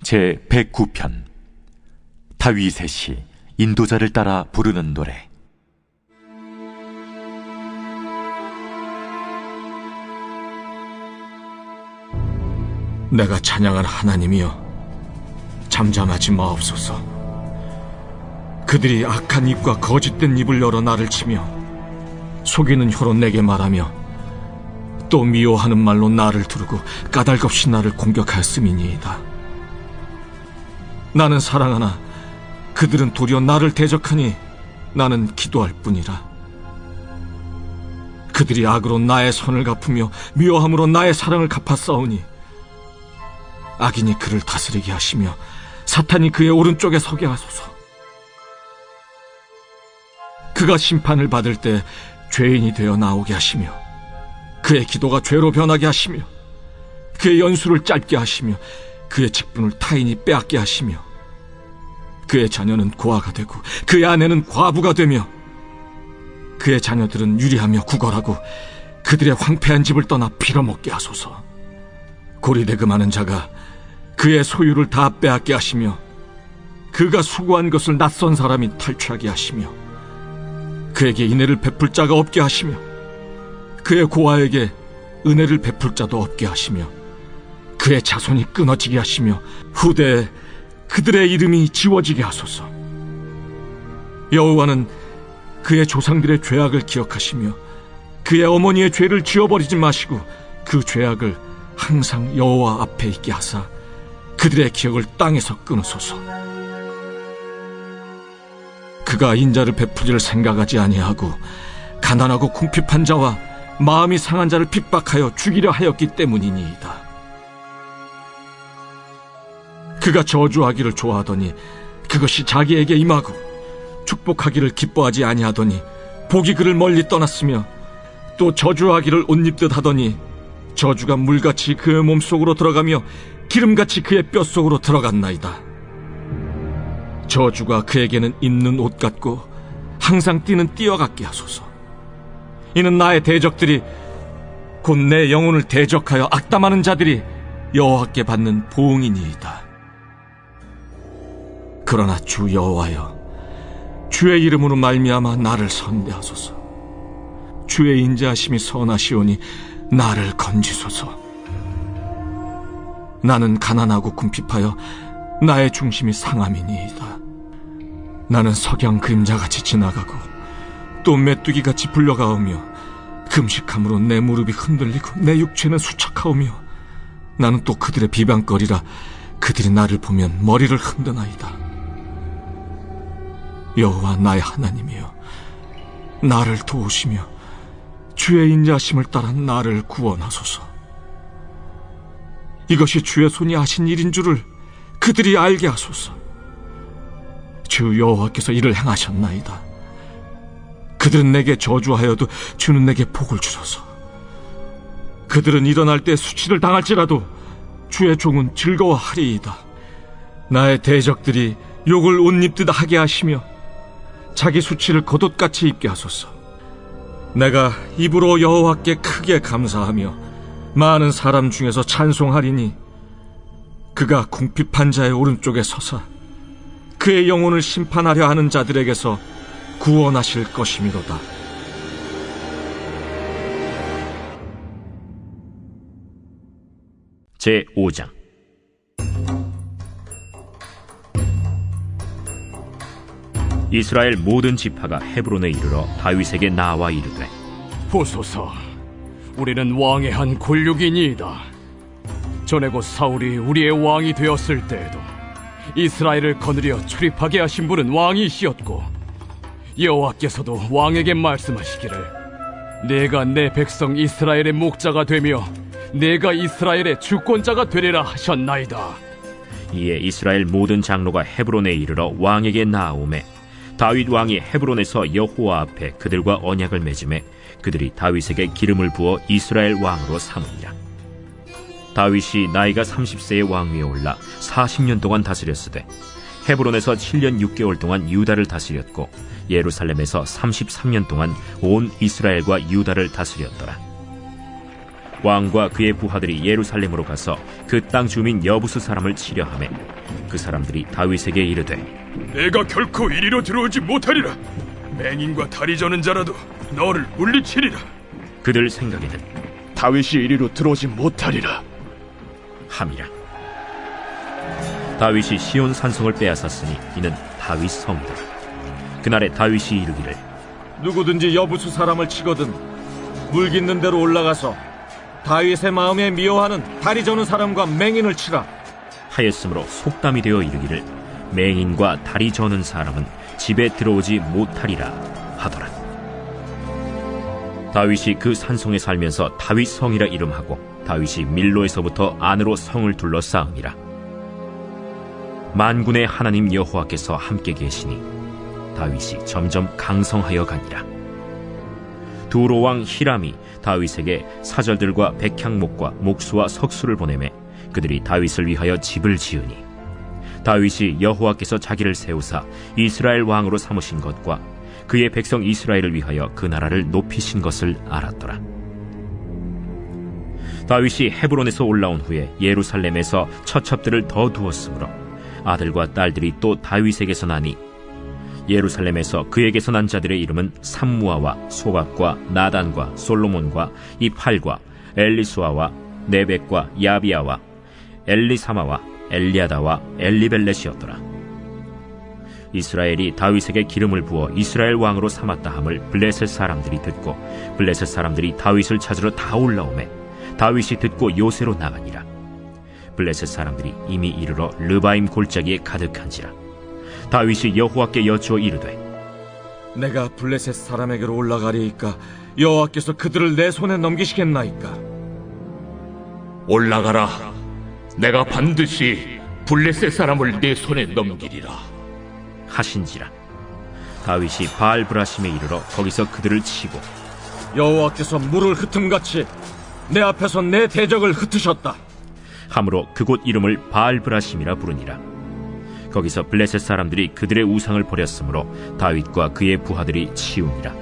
제109편 다윗의 시 인도자를 따라 부르는 노래. 내가 찬양한 하나님이여, 잠잠하지 마옵소서. 그들이 악한 입과 거짓된 입을 열어 나를 치며 속이는 혀로 내게 말하며 또 미워하는 말로 나를 두르고 까닭없이 나를 공격하였음이니이다. 나는 사랑하나 그들은 도리어 나를 대적하니 나는 기도할 뿐이라. 그들이 악으로 나의 선을 갚으며 미워함으로 나의 사랑을 갚아싸우니 악인이 그를 다스리게 하시며 사탄이 그의 오른쪽에 서게 하소서. 그가 심판을 받을 때 죄인이 되어 나오게 하시며 그의 기도가 죄로 변하게 하시며 그의 연수를 짧게 하시며 그의 직분을 타인이 빼앗게 하시며 그의 자녀는 고아가 되고 그의 아내는 과부가 되며 그의 자녀들은 유리하며 구걸하고 그들의 황폐한 집을 떠나 빌어먹게 하소서. 고리대금하는 자가 그의 소유를 다 빼앗게 하시며 그가 수고한 것을 낯선 사람이 탈취하게 하시며 그에게 인애를 베풀 자가 없게 하시며 그의 고아에게 은혜를 베풀 자도 없게 하시며 그의 자손이 끊어지게 하시며 후대에 그들의 이름이 지워지게 하소서. 여호와는 그의 조상들의 죄악을 기억하시며 그의 어머니의 죄를 지워버리지 마시고 그 죄악을 항상 여호와 앞에 있게 하사 그들의 기억을 땅에서 끊으소서. 그가 인자를 베푸기를 생각하지 아니하고 가난하고 궁핍한 자와 마음이 상한 자를 핍박하여 죽이려 하였기 때문이니이다. 그가 저주하기를 좋아하더니 그것이 자기에게 임하고 축복하기를 기뻐하지 아니하더니 복이 그를 멀리 떠났으며 또 저주하기를 옷 입듯 하더니 저주가 물같이 그의 몸속으로 들어가며 기름같이 그의 뼛속으로 들어갔나이다. 저주가 그에게는 입는 옷 같고 항상 뛰는 띠와 같게 하소서. 이는 나의 대적들이 곧 내 영혼을 대적하여 악담하는 자들이 여호와께 받는 보응이니이다. 그러나 주 여호와여, 주의 이름으로 말미암아 나를 선대하소서. 주의 인자하심이 선하시오니 나를 건지소서. 나는 가난하고 궁핍하여 나의 중심이 상함이니이다. 나는 석양 그림자같이 지나가고 또 메뚜기같이 불려가오며 금식함으로 내 무릎이 흔들리고 내 육체는 수척하오며 나는 또 그들의 비방거리라 그들이 나를 보면 머리를 흔드나이다. 여호와 나의 하나님이여, 나를 도우시며 주의 인자하심을 따라 나를 구원하소서. 이것이 주의 손이 하신 일인 줄을 그들이 알게 하소서. 주 여호와께서 이를 행하셨나이다. 그들은 내게 저주하여도 주는 내게 복을 주소서. 그들은 일어날 때 수치를 당할지라도 주의 종은 즐거워하리이다. 나의 대적들이 욕을 옷 입듯 하게 하시며 자기 수치를 겉옷같이 입게 하소서. 내가 입으로 여호와께 크게 감사하며 많은 사람 중에서 찬송하리니 그가 궁핍한 자의 오른쪽에 서사 그의 영혼을 심판하려 하는 자들에게서 구원하실 것이미로다. 제5장. 이스라엘 모든 지파가 헤브론에 이르러 다윗에게 나와 이르되, 보소서, 우리는 왕의 한 골육이니이다. 전에 곧 사울이 우리의 왕이 되었을 때에도 이스라엘을 거느려 출입하게 하신 분은 왕이시었고 여호와께서도 왕에게 말씀하시기를 내가 내 백성 이스라엘의 목자가 되며 내가 이스라엘의 주권자가 되리라 하셨나이다. 이에 이스라엘 모든 장로가 헤브론에 이르러 왕에게 나아오매 다윗 왕이 헤브론에서 여호와 앞에 그들과 언약을 맺음에 그들이 다윗에게 기름을 부어 이스라엘 왕으로 삼으니라. 다윗이 나이가 30세의 왕위에 올라 40년 동안 다스렸으되 헤브론에서 7년 6개월 동안 유다를 다스렸고 예루살렘에서 33년 동안 온 이스라엘과 유다를 다스렸더라. 왕과 그의 부하들이 예루살렘으로 가서 그 땅 주민 여부수 사람을 치려 하매 그 사람들이 다윗에게 이르되 내가 결코 이리로 들어오지 못하리라. 맹인과 다리 저는 자라도 너를 물리치리라. 그들 생각에는 다윗이 이리로 들어오지 못하리라 함이라. 다윗이 시온 산성을 빼앗았으니 이는 다윗 성이다. 그날에 다윗이 이르기를 누구든지 여부수 사람을 치거든 물 깃는 대로 올라가서 다윗의 마음에 미워하는 다리 저는 사람과 맹인을 치라 하였으므로 속담이 되어 이르기를 맹인과 다리 저는 사람은 집에 들어오지 못하리라 하더라. 다윗이 그 산성에 살면서 다윗 성이라 이름하고 다윗이 밀로에서부터 안으로 성을 둘러싸음이라. 만군의 하나님 여호와께서 함께 계시니 다윗이 점점 강성하여 가니라. 두로 왕 히람이 다윗에게 사절들과 백향목과 목수와 석수를 보내매 그들이 다윗을 위하여 집을 지으니 다윗이 여호와께서 자기를 세우사 이스라엘 왕으로 삼으신 것과 그의 백성 이스라엘을 위하여 그 나라를 높이신 것을 알았더라. 다윗이 헤브론에서 올라온 후에 예루살렘에서 처첩들을 더 두었으므로 아들과 딸들이 또 다윗에게서 나니 예루살렘에서 그에게서 난 자들의 이름은 삼무아와 소각과 나단과 솔로몬과 이팔과 엘리수아와 네벡과 야비아와 엘리사마와 엘리아다와 엘리벨렛이었더라. 이스라엘이 다윗에게 기름을 부어 이스라엘 왕으로 삼았다 함을 블레셋 사람들이 듣고 블레셋 사람들이 다윗을 찾으러 다 올라오매 다윗이 듣고 요새로 나가니라. 블레셋 사람들이 이미 이르러 르바임 골짜기에 가득한지라. 다윗이 여호와께 여쭈어 이르되 내가 블레셋 사람에게로 올라가리이까 여호와께서 그들을 내 손에 넘기시겠나이까. 올라가라. 내가 반드시 블레셋 사람을 내 손에 넘기리라 하신지라. 다윗이 바알브라심에 이르러 거기서 그들을 치고 여호와께서 물을 흩음같이 내 앞에서 내 대적을 흩으셨다 함으로 그곳 이름을 바알브라심이라 부르니라. 거기서 블레셋 사람들이 그들의 우상을 버렸으므로 다윗과 그의 부하들이 치우니라.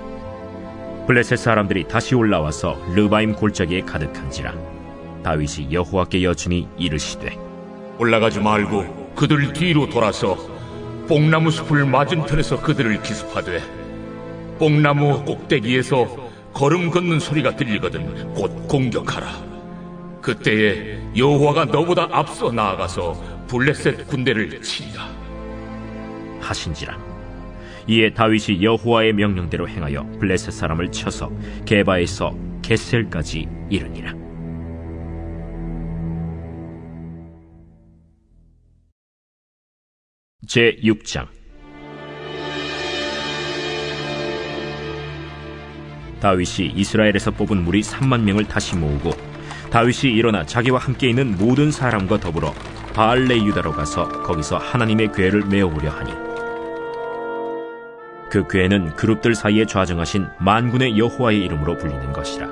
블레셋 사람들이 다시 올라와서 르바임 골짜기에 가득한지라. 다윗이 여호와께 여쭈니 이르시되 올라가지 말고 그들 뒤로 돌아서 뽕나무 숲을 맞은편에서 그들을 기습하되 뽕나무 꼭대기에서 걸음 걷는 소리가 들리거든 곧 공격하라. 그때에 여호와가 너보다 앞서 나아가서 블레셋 군대를 치리라 하신지라. 이에 다윗이 여호와의 명령대로 행하여 블레셋 사람을 쳐서 게바에서 겟셀까지 이르니라. 제6장. 다윗이 이스라엘에서 뽑은 무리 3만 명을 다시 모으고 다윗이 일어나 자기와 함께 있는 모든 사람과 더불어 바알레 유다로 가서 거기서 하나님의 궤를 메어오려 하니 그 궤는 그룹들 사이에 좌정하신 만군의 여호와의 이름으로 불리는 것이라.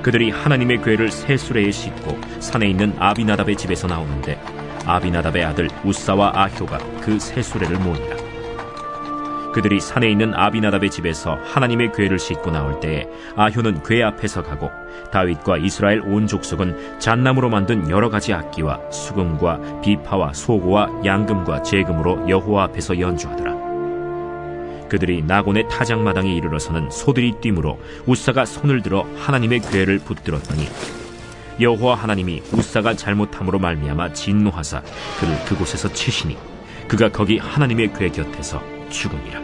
그들이 하나님의 궤를 새 수레에 싣고 산에 있는 아비나답의 집에서 나오는데 아비나답의 아들 우사와 아효가 그 새 수레를 모으니라. 그들이 산에 있는 아비나답의 집에서 하나님의 궤를 싣고 나올 때에 아효는 궤 앞에서 가고 다윗과 이스라엘 온 족속은 잣나무로 만든 여러 가지 악기와 수금과 비파와 소고와 양금과 제금으로 여호와 앞에서 연주하더라. 그들이 나곤의 타작마당에 이르러서는 소들이 뛰므로 우사가 손을 들어 하나님의 궤를 붙들었더니 여호와 하나님이 우사가 잘못함으로 말미암아 진노하사 그를 그곳에서 치시니 그가 거기 하나님의 궤 곁에서 죽으니라.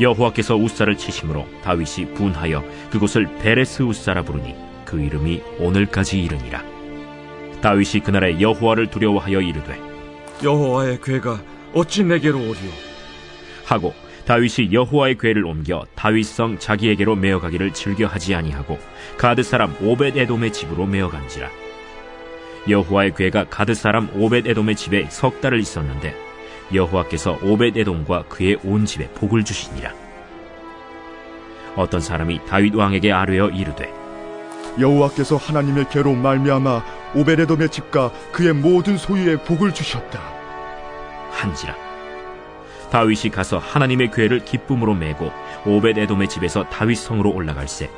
여호와께서 우사를 치심으로 다윗이 분하여 그곳을 베레스 우사라 부르니 그 이름이 오늘까지 이르니라. 다윗이 그날에 여호와를 두려워하여 이르되 여호와의 궤가 어찌 내게로 오리오 하고 다윗이 여호와의 궤를 옮겨 다윗성 자기에게로 메어가기를 즐겨하지 아니하고 가드 사람 오벳 에돔의 집으로 메어간지라. 여호와의 궤가 가드 사람 오벳 에돔의 집에 석 달을 있었는데 여호와께서 오벳 에돔과 그의 온 집에 복을 주시니라. 어떤 사람이 다윗 왕에게 아뢰어 이르되 여호와께서 하나님의 궤로 말미암아 오벳에돔의 집과 그의 모든 소유에 복을 주셨다 한지라. 다윗이 가서 하나님의 궤를 기쁨으로 메고 오벳 에돔의 집에서 다윗 성으로 올라갈새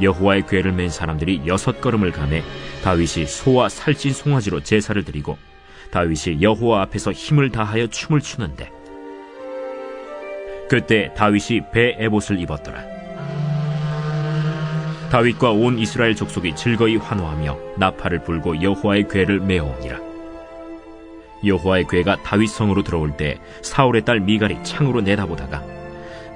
여호와의 궤를 맨 사람들이 6걸음을 가매 다윗이 소와 살찐 송아지로 제사를 드리고 다윗이 여호와 앞에서 힘을 다하여 춤을 추는데 그때 다윗이 배 에봇을 입었더라. 다윗과 온 이스라엘 족속이 즐거이 환호하며 나팔을 불고 여호와의 궤를 메어오니라. 여호와의 궤가 다윗 성으로 들어올 때 사울의 딸 미갈이 창으로 내다보다가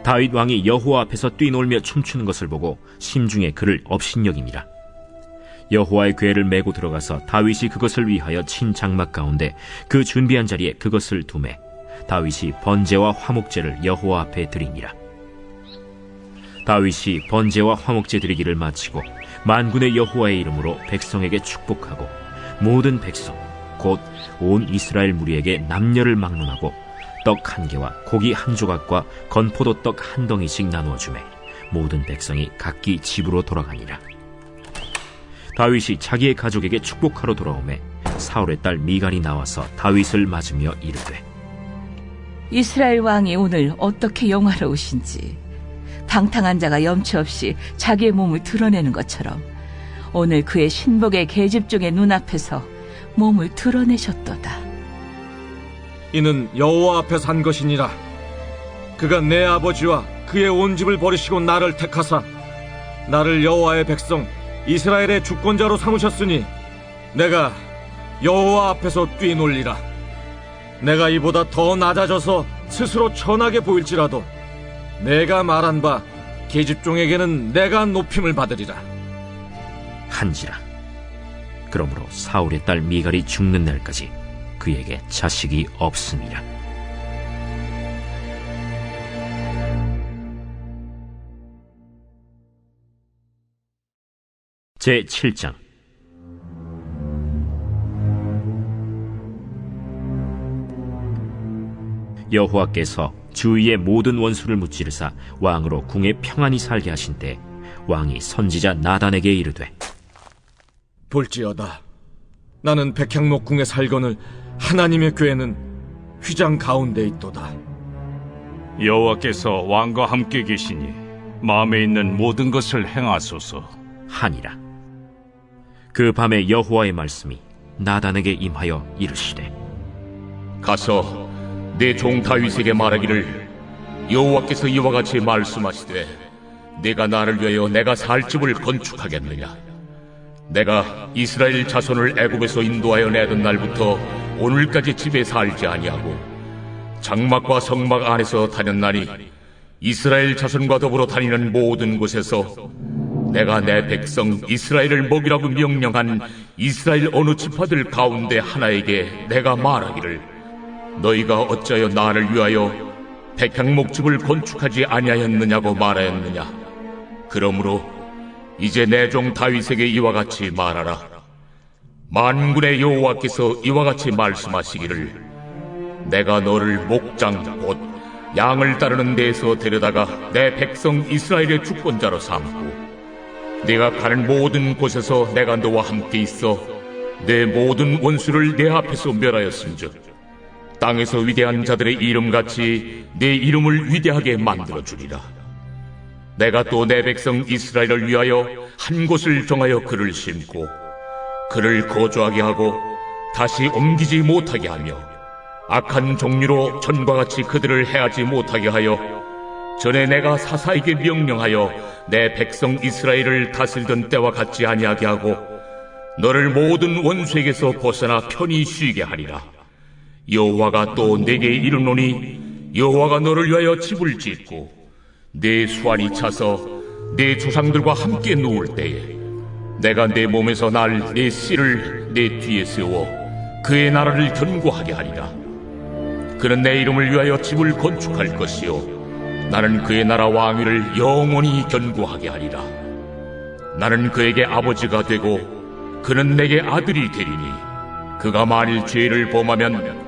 다윗 왕이 여호와 앞에서 뛰놀며 춤추는 것을 보고 심중에 그를 업신여기니라. 여호와의 궤를 메고 들어가서 다윗이 그것을 위하여 친 장막 가운데 그 준비한 자리에 그것을 두매 다윗이 번제와 화목제를 여호와 앞에 드리니라. 다윗이 번제와 화목제 드리기를 마치고 만군의 여호와의 이름으로 백성에게 축복하고 모든 백성 곧 온 이스라엘 무리에게 남녀를 막론하고 떡 한 개와 고기 한 조각과 건포도 떡 한 덩이씩 나누어 주매 모든 백성이 각기 집으로 돌아가니라. 다윗이 자기의 가족에게 축복하러 돌아오매 사울의 딸 미갈이 나와서 다윗을 맞으며 이르되 이스라엘 왕이 오늘 어떻게 영화로우신지 방탕한 자가 염치 없이 자기의 몸을 드러내는 것처럼 오늘 그의 신복의 계집종의 눈앞에서 몸을 드러내셨도다. 이는 여호와 앞에 산 것이니라. 그가 내 아버지와 그의 온 집을 버리시고 나를 택하사 나를 여호와의 백성 이스라엘의 주권자로 삼으셨으니 내가 여호와 앞에서 뛰놀리라. 내가 이보다 더 낮아져서 스스로 천하게 보일지라도 내가 말한 바 계집종에게는 내가 높임을 받으리라 한지라. 그러므로 사울의 딸 미갈이 죽는 날까지 그에게 자식이 없음이라. 제7장. 여호와께서 주위의 모든 원수를 무찌르사 왕으로 궁에 평안히 살게 하신 때 왕이 선지자 나단에게 이르되 볼지어다 나는 백향목 궁에 살거늘 하나님의 궤는 휘장 가운데 있도다. 여호와께서 왕과 함께 계시니 마음에 있는 모든 것을 행하소서 하니라. 그 밤에 여호와의 말씀이 나단에게 임하여 이르시되 가서 내 종 다윗에게 말하기를 여호와께서 이와 같이 말씀하시되 내가 나를 위하여 내가 살 집을 건축하겠느냐. 내가 이스라엘 자손을 애굽에서 인도하여 내던 날부터 오늘까지 집에 살지 아니하고 장막과 성막 안에서 다녔나니 이스라엘 자손과 더불어 다니는 모든 곳에서 내가 내 백성 이스라엘을 먹이라고 명령한 이스라엘 어느 지파들 가운데 하나에게 내가 말하기를 너희가 어찌하여 나를 위하여 백향목집을 건축하지 아니하였느냐고 말하였느냐. 그러므로 이제 내 종 다윗에게 이와 같이 말하라. 만군의 여호와께서 이와 같이 말씀하시기를 내가 너를 목장 곧 양을 따르는 데에서 데려다가 내 백성 이스라엘의 주권자로 삼고 네가 가는 모든 곳에서 내가 너와 함께 있어 내 모든 원수를 내 앞에서 멸하였음즉 땅에서 위대한 자들의 이름같이 내 이름을 위대하게 만들어주리라. 내가 또 내 백성 이스라엘을 위하여 한 곳을 정하여 그를 심고 그를 거주하게 하고 다시 옮기지 못하게 하며 악한 종류로 전과 같이 그들을 해하지 못하게 하여 전에 내가 사사에게 명령하여 내 백성 이스라엘을 다스리던 때와 같지 아니하게 하고 너를 모든 원수에게서 벗어나 편히 쉬게 하리라. 여호와가 또 내게 이르노니 여호와가 너를 위하여 집을 짓고 내 수완이 차서 내 조상들과 함께 누울 때에 내가 내 몸에서 날 내 씨를 내 뒤에 세워 그의 나라를 견고하게 하리라. 그는 내 이름을 위하여 집을 건축할 것이요 나는 그의 나라 왕위를 영원히 견고하게 하리라. 나는 그에게 아버지가 되고 그는 내게 아들이 되리니 그가 만일 죄를 범하면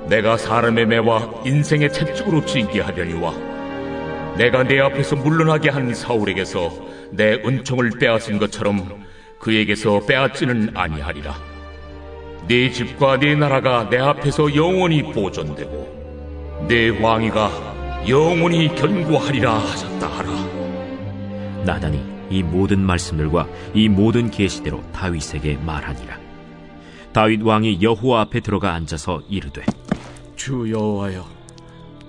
내가 사람의 매와 인생의 채찍으로 징계하려니와 내가 내 앞에서 물러나게 한 사울에게서 내 은총을 빼앗은 것처럼 그에게서 빼앗지는 아니하리라. 내 집과 내 나라가 내 앞에서 영원히 보존되고 내 왕위가 영원히 견고하리라 하셨다 하라. 나단이 이 모든 말씀들과 이 모든 계시대로 다윗에게 말하니라. 다윗 왕이 여호와 앞에 들어가 앉아서 이르되, 주 여호와여,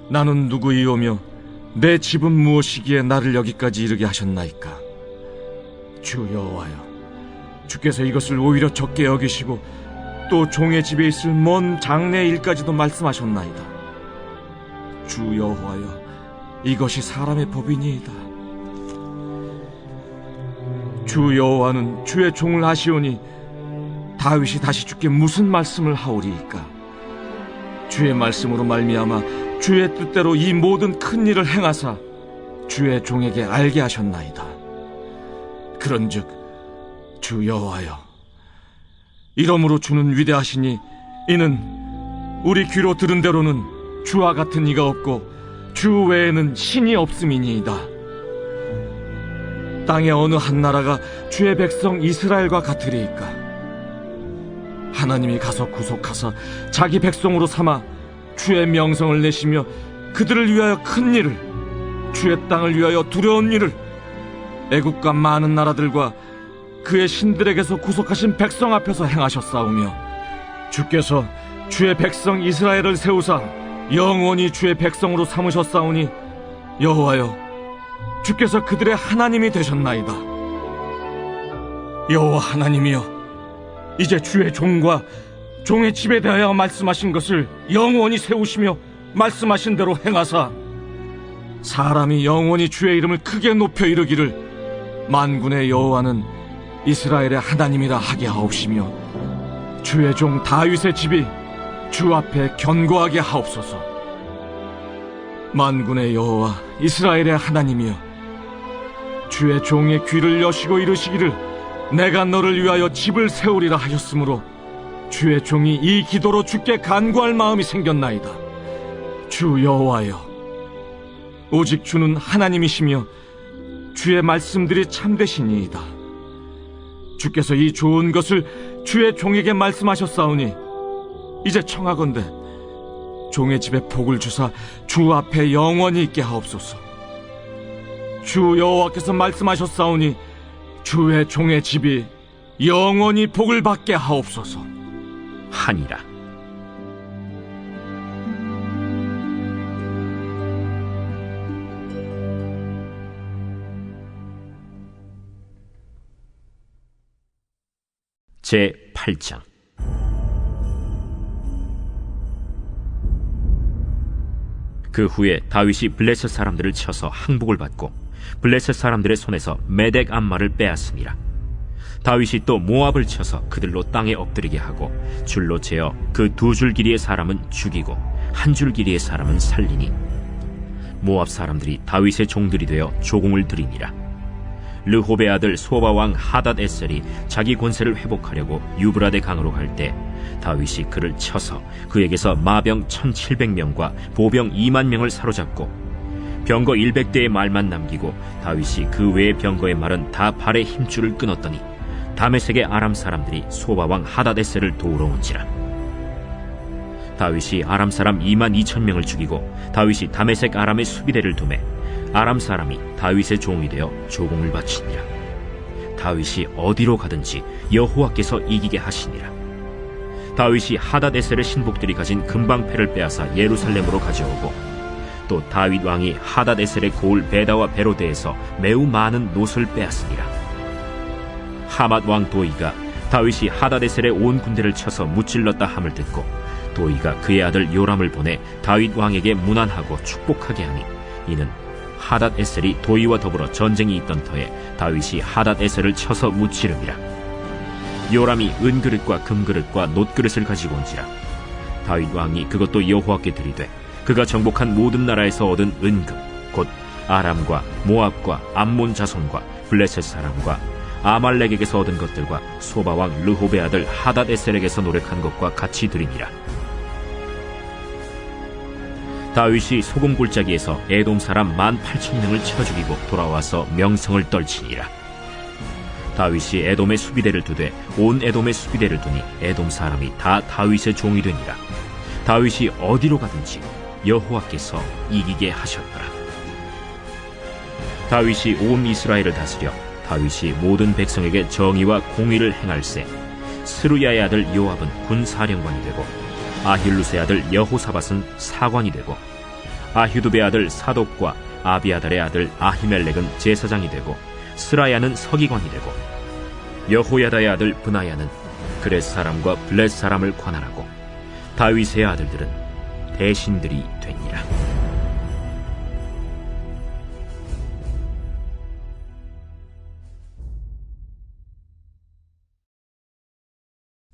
나는 누구이오며 내 집은 무엇이기에 나를 여기까지 이르게 하셨나이까? 주 여호와여, 주께서 이것을 오히려 적게 여기시고 또 종의 집에 있을 먼 장래 일까지도 말씀하셨나이다. 주 여호와여, 이것이 사람의 법이니이다. 주 여호와는 주의 종을 하시오니 다윗이 다시 주께 무슨 말씀을 하오리이까? 주의 말씀으로 말미암아 주의 뜻대로 이 모든 큰 일을 행하사 주의 종에게 알게 하셨나이다. 그런즉 주 여호와여, 이러므로 주는 위대하시니 이는 우리 귀로 들은 대로는 주와 같은 이가 없고 주 외에는 신이 없음이니이다. 땅의 어느 한 나라가 주의 백성 이스라엘과 같으리이까? 하나님이 가서 구속하사 자기 백성으로 삼아 주의 명성을 내시며 그들을 위하여 큰 일을, 주의 땅을 위하여 두려운 일을 애국과 많은 나라들과 그의 신들에게서 구속하신 백성 앞에서 행하셨사오며, 주께서 주의 백성 이스라엘을 세우사 영원히 주의 백성으로 삼으셨사오니 여호와여, 주께서 그들의 하나님이 되셨나이다. 여호와 하나님이여, 이제 주의 종과 종의 집에 대하여 말씀하신 것을 영원히 세우시며 말씀하신 대로 행하사 사람이 영원히 주의 이름을 크게 높여 이르기를 만군의 여호와는 이스라엘의 하나님이라 하게 하옵시며, 주의 종 다윗의 집이 주 앞에 견고하게 하옵소서. 만군의 여호와 이스라엘의 하나님이여, 주의 종의 귀를 여시고 이르시기를 내가 너를 위하여 집을 세우리라 하셨으므로 주의 종이 이 기도로 주께 간구할 마음이 생겼나이다. 주 여호와여, 오직 주는 하나님이시며 주의 말씀들이 참되시니이다. 주께서 이 좋은 것을 주의 종에게 말씀하셨사오니 이제 청하건대 종의 집에 복을 주사 주 앞에 영원히 있게 하옵소서. 주 여호와께서 말씀하셨사오니 주의 종의 집이 영원히 복을 받게 하옵소서 하니라. 제 8장. 그 후에 다윗이 블레셋 사람들을 쳐서 항복을 받고 블레셋 사람들의 손에서 메덱 암마를 빼앗으니라. 다윗이 또 모압을 쳐서 그들로 땅에 엎드리게 하고 줄로 재어 그 두 줄 길이의 사람은 죽이고 한 줄 길이의 사람은 살리니 모압 사람들이 다윗의 종들이 되어 조공을 드리니라. 르홉의 아들 소바왕 하닷 에셀이 자기 권세를 회복하려고 유브라데 강으로 갈 때 다윗이 그를 쳐서 그에게서 마병 1700명과 보병 2만 명을 사로잡고 병거 100대의 말만 남기고 다윗이 그 외의 병거의 말은 다 발의 힘줄을 끊었더니 다메섹의 아람 사람들이 소바왕 하닷 에셀을 도우러 온지라. 다윗이 아람 사람 2만 2천 명을 죽이고 다윗이 다메섹 아람의 수비대를 두매 아람 사람이 다윗의 종이 되어 조공을 바치니라. 다윗이 어디로 가든지 여호와께서 이기게 하시니라. 다윗이 하닷 에셀의 신복들이 가진 금방패를 빼앗아 예루살렘으로 가져오고 또 다윗 왕이 하닷 에셀의 고을 베다와 베로데에서 매우 많은 놋을 빼앗으니라. 하맛 왕 도이가 다윗이 하닷 에셀의 온 군대를 쳐서 무찔렀다 함을 듣고 도이가 그의 아들 요람을 보내 다윗 왕에게 문안하고 축복하게 하니 이는 하닷 에셀이 도이와 더불어 전쟁이 있던 터에 다윗이 하닷 에셀을 쳐서 무찌름이라. 요람이 은그릇과 금그릇과 놋그릇을 가지고 온지라. 다윗 왕이 그것도 여호와께 드리되 그가 정복한 모든 나라에서 얻은 은금 곧 아람과 모압과 암몬 자손과 블레셋 사람과 아말렉에게서 얻은 것들과 소바왕 르홉의 아들 하닷 에셀에게서 노력한 것과 같이 드리니라. 다윗이 소금 골짜기에서 에돔 사람 18,000명을 쳐 죽이고 돌아와서 명성을 떨치니라. 다윗이 에돔의 수비대를 두되 온 에돔의 수비대를 두니 에돔 사람이 다 다윗의 종이 되니라. 다윗이 어디로 가든지 여호와께서 이기게 하셨더라. 다윗이 온 이스라엘을 다스려 다윗이 모든 백성에게 정의와 공의를 행할세 스루야의 아들 요압은 군사령관이 되고 아힐루스의 아들 여호사밧은 사관이 되고 아휴두베의 아들 사독과 아비아달의 아들 아히멜렉은 제사장이 되고 스라야는 서기관이 되고 여호야다의 아들 브나야는 그렛 사람과 블렛 사람을 관할하고 다윗의 아들들은 대신들이 되니라.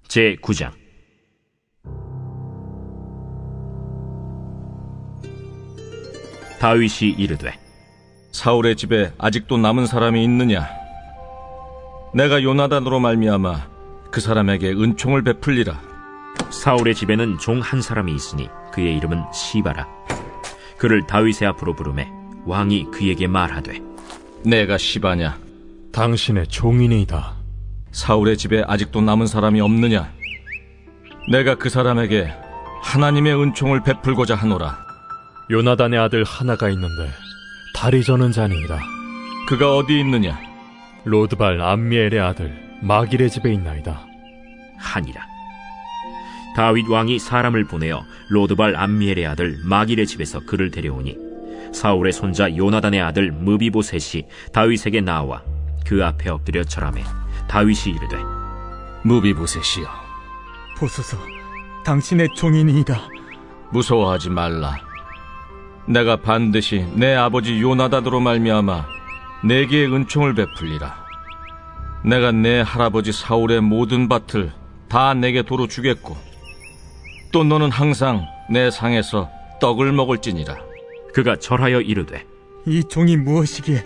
제9장. 다윗이 이르되 사울의 집에 아직도 남은 사람이 있느냐? 내가 요나단으로 말미암아 그 사람에게 은총을 베풀리라. 사울의 집에는 종 한 사람이 있으니 그의 이름은 시바라. 그를 다윗의 앞으로 부르매 왕이 그에게 말하되 내가 시바냐? 당신의 종이니이다. 사울의 집에 아직도 남은 사람이 없느냐? 내가 그 사람에게 하나님의 은총을 베풀고자 하노라. 요나단의 아들 하나가 있는데 다리 저는 자니이다. 그가 어디 있느냐? 로드발 암미엘의 아들 마길의 집에 있나이다 하니라. 다윗 왕이 사람을 보내어 로드발 암미엘의 아들 마길의 집에서 그를 데려오니 사울의 손자 요나단의 아들 무비보셋이 다윗에게 나와 그 앞에 엎드려 절하매 다윗이 이르되 무비보셋이여, 보소서, 당신의 종이니이다. 무서워하지 말라. 내가 반드시 내 아버지 요나단으로 말미암아 내게 은총을 베풀리라. 내가 내 할아버지 사울의 모든 밭을 다 내게 도로 주겠고 또 너는 항상 내 상에서 떡을 먹을지니라. 그가 절하여 이르되 이 종이 무엇이기에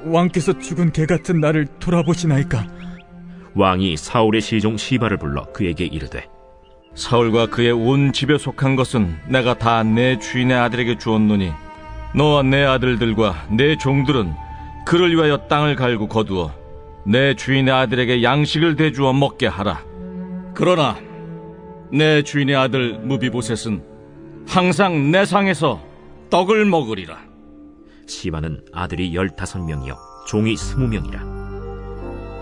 왕께서 죽은 개 같은 나를 돌아보시나이까? 왕이 사울의 시종 시바를 불러 그에게 이르되 사울과 그의 온 집에 속한 것은 내가 다 내 주인의 아들에게 주었노니 너와 내 아들들과 내 종들은 그를 위하여 땅을 갈고 거두어 내 주인의 아들에게 양식을 대주어 먹게 하라. 그러나 내 주인의 아들 무비보셋은 항상 내 상에서 떡을 먹으리라. 시바는 아들이 15명이요 종이 20명이라.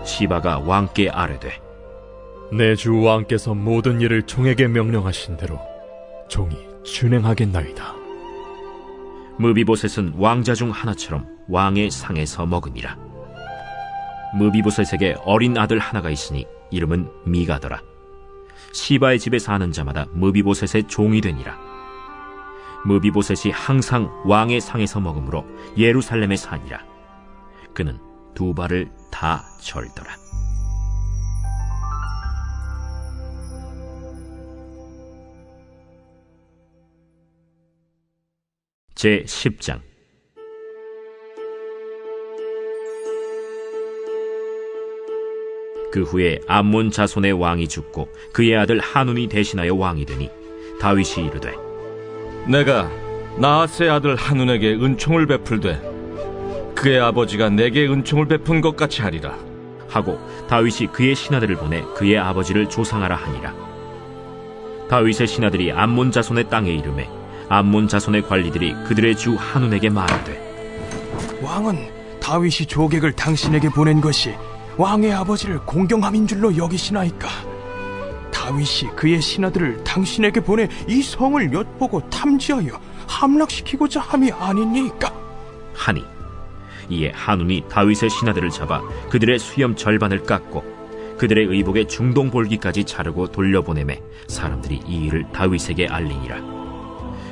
시바가 왕께 아뢰되 내 주 왕께서 모든 일을 종에게 명령하신 대로 종이 준행하겠나이다. 무비보셋은 왕자 중 하나처럼 왕의 상에서 먹으니라. 무비보셋에게 어린 아들 하나가 있으니 이름은 미가더라. 시바의 집에 사는 자마다 무비보셋의 종이 되니라. 무비보셋이 항상 왕의 상에서 먹으므로 예루살렘에 사니라. 그는 두 발을 다 절더라. 제10장. 그 후에 암몬 자손의 왕이 죽고 그의 아들 한운이 대신하여 왕이 되니 다윗이 이르되 내가 나하스의 아들 한운에게 은총을 베풀되 그의 아버지가 내게 은총을 베푼 것 같이 하리라 하고 다윗이 그의 신하들을 보내 그의 아버지를 조상하라 하니라. 다윗의 신하들이 암몬 자손의 땅에 이르매 암몬 자손의 관리들이 그들의 주 한운에게 말하되 왕은 다윗이 조객을 당신에게 보낸 것이 왕의 아버지를 공경함인 줄로 여기시나이까? 다윗이 그의 신하들을 당신에게 보내 이 성을 엿보고 탐지하여 함락시키고자 함이 아니니까? 하니 이에 한운이 다윗의 신하들을 잡아 그들의 수염 절반을 깎고 그들의 의복의 중동볼기까지 자르고 돌려보내매 사람들이 이 일을 다윗에게 알리니라.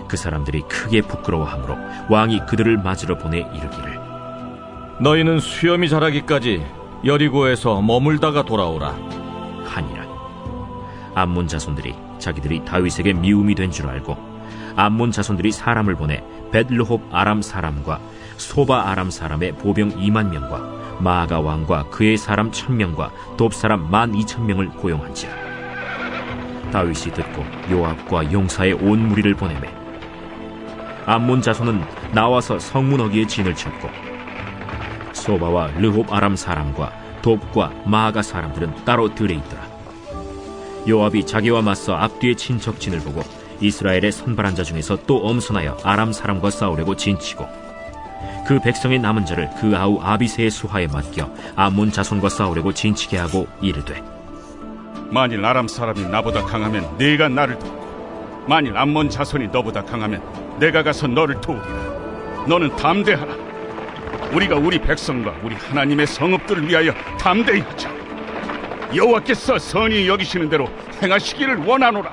그 사람들이 크게 부끄러워하므로 왕이 그들을 맞으러 보내 이르기를 너희는 수염이 자라기까지 여리고에서 머물다가 돌아오라 하니라. 암몬 자손들이 자기들이 다윗에게 미움이 된 줄 알고 암몬 자손들이 사람을 보내 벳르홉 아람 사람과 소바 아람 사람의 보병 2만 명과 마아가 왕과 그의 사람 1000명과 돕 사람 12,000명을 고용한지라. 다윗이 듣고 요압과 용사의 온 무리를 보내매 암몬 자손은 나와서 성문 어귀에 진을 쳤고 소바와 르홉 아람 사람과 돕과 마아가 사람들은 따로 들에 있더라. 요압이 자기와 맞서 앞뒤에 친척 진을 보고 이스라엘의 선발한 자 중에서 또 엄선하여 아람 사람과 싸우려고 진치고 그 백성의 남은 자를 그 아우 아비새의 수하에 맡겨 암몬 자손과 싸우려고 진치게 하고 이르되, 만일 아람 사람이 나보다 강하면 네가 나를 돕고, 만일 암몬 자손이 너보다 강하면 내가 가서 너를 도우리라. 너는 담대하라. 우리가 우리 백성과 우리 하나님의 성읍들을 위하여 담대히 하자. 여호와께서 선히 여기시는 대로 행하시기를 원하노라.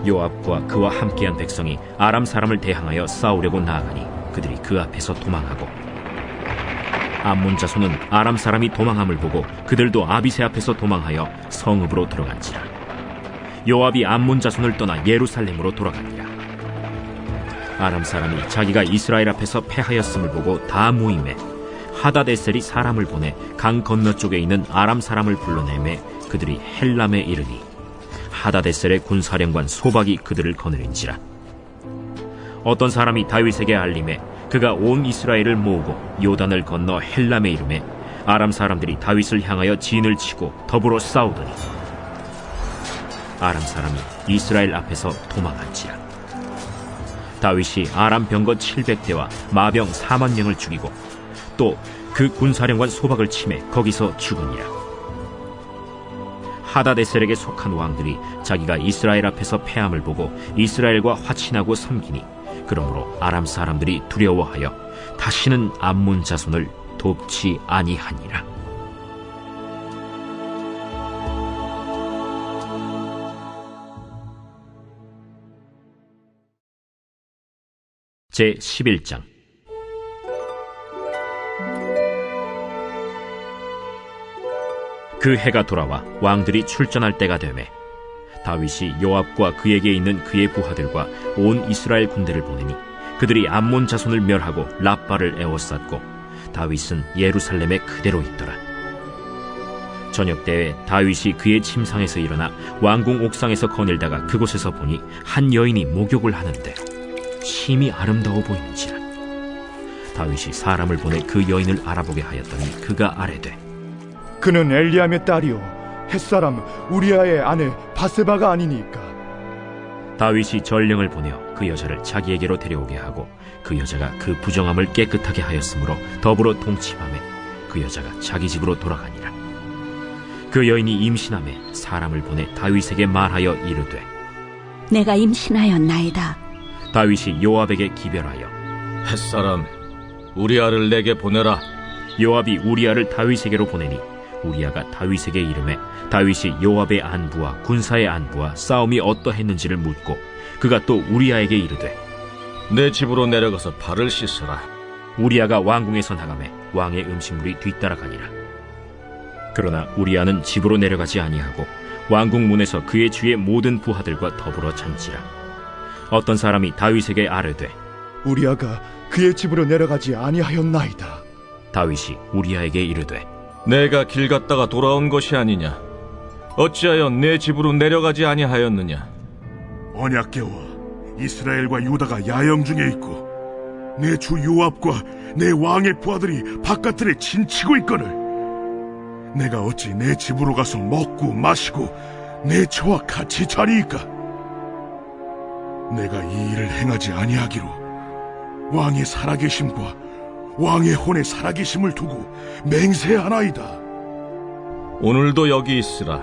요압과 그와 함께한 백성이 아람 사람을 대항하여 싸우려고 나아가니 그들이 그 앞에서 도망하고, 암몬 자손은 아람 사람이 도망함을 보고 그들도 아비새 앞에서 도망하여 성읍으로 들어간지라. 요압이 암몬 자손을 떠나 예루살렘으로 돌아가니라. 아람 사람이 자기가 이스라엘 앞에서 패하였음을 보고 다 모임에 하다데셀이 사람을 보내 강 건너쪽에 있는 아람 사람을 불러내매 그들이 헬람에 이르니 하다데셀의 군사령관 소박이 그들을 거느린지라. 어떤 사람이 다윗에게 알림해 그가 온 이스라엘을 모으고 요단을 건너 헬람에 이르매 아람 사람들이 다윗을 향하여 진을 치고 더불어 싸우더니 아람 사람이 이스라엘 앞에서 도망한지라. 다윗이 아람 병거 700대와 마병 4만 명을 죽이고 또 그 군사령관 소박을 치매 거기서 죽으니라. 하다데셀에게 속한 왕들이 자기가 이스라엘 앞에서 패함을 보고 이스라엘과 화친하고 섬기니 그러므로 아람 사람들이 두려워하여 다시는 암몬 자손을 돕지 아니하니라. 제 11장. 그 해가 돌아와 왕들이 출전할 때가 되매 다윗이 요압과 그에게 있는 그의 부하들과 온 이스라엘 군대를 보내니 그들이 암몬 자손을 멸하고 라빠를 에워쌌고 다윗은 예루살렘에 그대로 있더라. 저녁 때에 다윗이 그의 침상에서 일어나 왕궁 옥상에서 거닐다가 그곳에서 보니 한 여인이 목욕을 하는데 심히 아름다워 보이는지라. 다윗이 사람을 보내 그 여인을 알아보게 하였더니 그가 아뢰되, 그는 엘리암의 딸이요 햇사람 우리아의 아내 바세바가 아니니까. 다윗이 전령을 보내어 그 여자를 자기에게로 데려오게 하고 그 여자가 그 부정함을 깨끗하게 하였으므로 더불어 동침하매 그 여자가 자기 집으로 돌아가니라. 그 여인이 임신하매 사람을 보내 다윗에게 말하여 이르되, 내가 임신하였나이다. 다윗이 요압에게 기별하여 햇사람 우리아를 내게 보내라. 요압이 우리아를 다윗에게로 보내니 우리아가 다윗에게 이르매 다윗이 요압의 안부와 군사의 안부와 싸움이 어떠했는지를 묻고 그가 또 우리아에게 이르되, 내 집으로 내려가서 발을 씻으라. 우리아가 왕궁에서 나가매 왕의 음식물이 뒤따라가니라. 그러나 우리아는 집으로 내려가지 아니하고 왕궁 문에서 그의 주의 모든 부하들과 더불어 잔지라. 어떤 사람이 다윗에게 아뢰되, 우리아가 그의 집으로 내려가지 아니하였나이다. 다윗이 우리아에게 이르되, 내가 길 갔다가 돌아온 것이 아니냐? 어찌하여 내 집으로 내려가지 아니하였느냐? 언약궤와 이스라엘과 유다가 야영 중에 있고 내 주 요압과 내 왕의 부하들이 바깥들에 진치고 있거늘 내가 어찌 내 집으로 가서 먹고 마시고 내 처와 같이 자리이까? 내가 이 일을 행하지 아니하기로 왕의 살아계심과 왕의 혼의 살아계심을 두고 맹세하나이다. 오늘도 여기 있으라.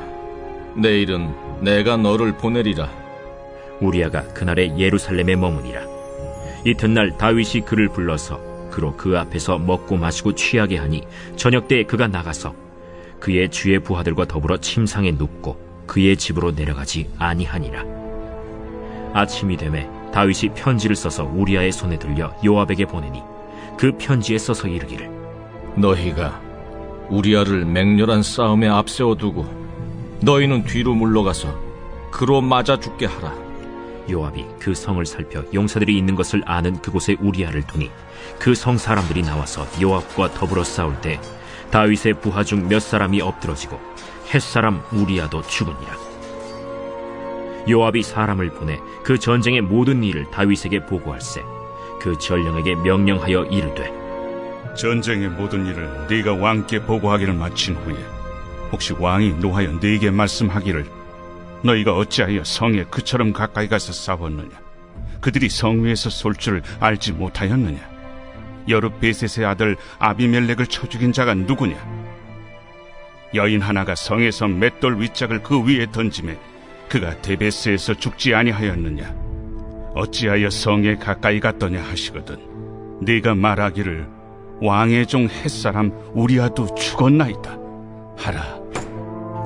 내일은 내가 너를 보내리라. 우리아가 그날에 예루살렘에 머무니라. 이튿날 다윗이 그를 불러서 그로 그 앞에서 먹고 마시고 취하게 하니 저녁 때에 그가 나가서 그의 주의 부하들과 더불어 침상에 눕고 그의 집으로 내려가지 아니하니라. 아침이 되매 다윗이 편지를 써서 우리아의 손에 들려 요압에게 보내니 그 편지에 써서 이르기를, 너희가 우리아를 맹렬한 싸움에 앞세워두고 너희는 뒤로 물러가서 그로 맞아 죽게 하라. 요압이 그 성을 살펴 용사들이 있는 것을 아는 그곳에 우리아를 두니 그 성 사람들이 나와서 요압과 더불어 싸울 때 다윗의 부하 중 몇 사람이 엎드러지고 햇사람 우리아도 죽으니라. 요압이 사람을 보내 그 전쟁의 모든 일을 다윗에게 보고할세 그 전령에게 명령하여 이르되, 전쟁의 모든 일을 네가 왕께 보고하기를 마친 후에 혹시 왕이 노하여 네게 말씀하기를 너희가 어찌하여 성에 그처럼 가까이 가서 싸웠느냐? 그들이 성 위에서 쏠 줄을 알지 못하였느냐? 여룻베셋의 아들 아비멜렉을 쳐 죽인 자가 누구냐? 여인 하나가 성에서 맷돌 윗짝을 그 위에 던지매 그가 데베스에서 죽지 아니하였느냐? 어찌하여 성에 가까이 갔더냐 하시거든. 네가 말하기를 왕의 종 햇사람 우리아도 죽었나이다 하라.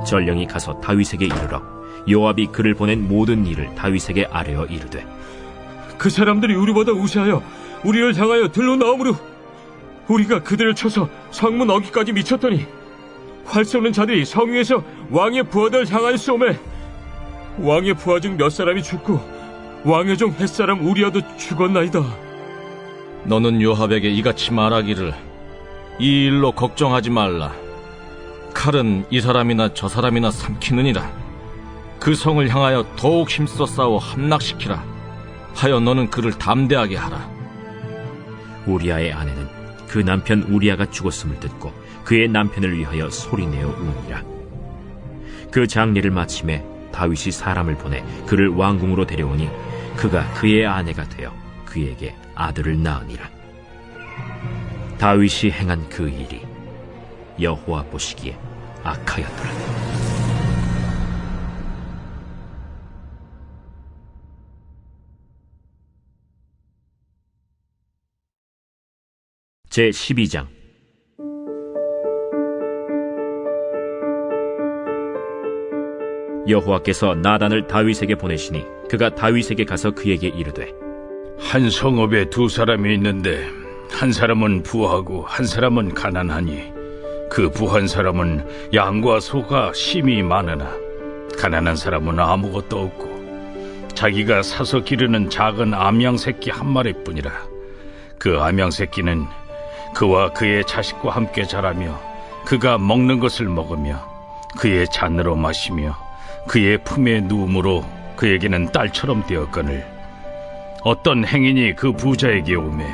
전령이 가서 다윗에게 이르러 요압이 그를 보낸 모든 일을 다윗에게 아뢰어 이르되, 그 사람들이 우리보다 우세하여 우리를 향하여 들로 나오므로 우리가 그들을 쳐서 성문 어귀까지 미쳤더니 활 쏘는 자들이 성 위에서 왕의 부하들 향하여 쏘매 왕의 부하 중 몇 사람이 죽고 왕의 종 햇사람 우리아도 죽었나이다. 너는 요압에게 이같이 말하기를, 이 일로 걱정하지 말라. 칼은 이 사람이나 저 사람이나 삼키느니라. 그 성을 향하여 더욱 힘써 싸워 함락시키라 하여 너는 그를 담대하게 하라. 우리아의 아내는 그 남편 우리아가 죽었음을 듣고 그의 남편을 위하여 소리내어 우니라. 그 장례를 마침에 다윗이 사람을 보내 그를 왕궁으로 데려오니 그가 그의 아내가 되어 그에게 아들을 낳으니라. 다윗이 행한 그 일이 여호와 보시기에 악하였더라. 제12장. 여호와께서 나단을 다윗에게 보내시니 그가 다윗에게 가서 그에게 이르되, 한 성읍에 두 사람이 있는데 한 사람은 부하고 한 사람은 가난하니 그 부한 사람은 양과 소가 심히 많으나 가난한 사람은 아무것도 없고 자기가 사서 기르는 작은 암양 새끼 한 마리뿐이라. 그 암양 새끼는 그와 그의 자식과 함께 자라며 그가 먹는 것을 먹으며 그의 잔으로 마시며 그의 품에 누움으로 그에게는 딸처럼 되었거늘 어떤 행인이 그 부자에게 오매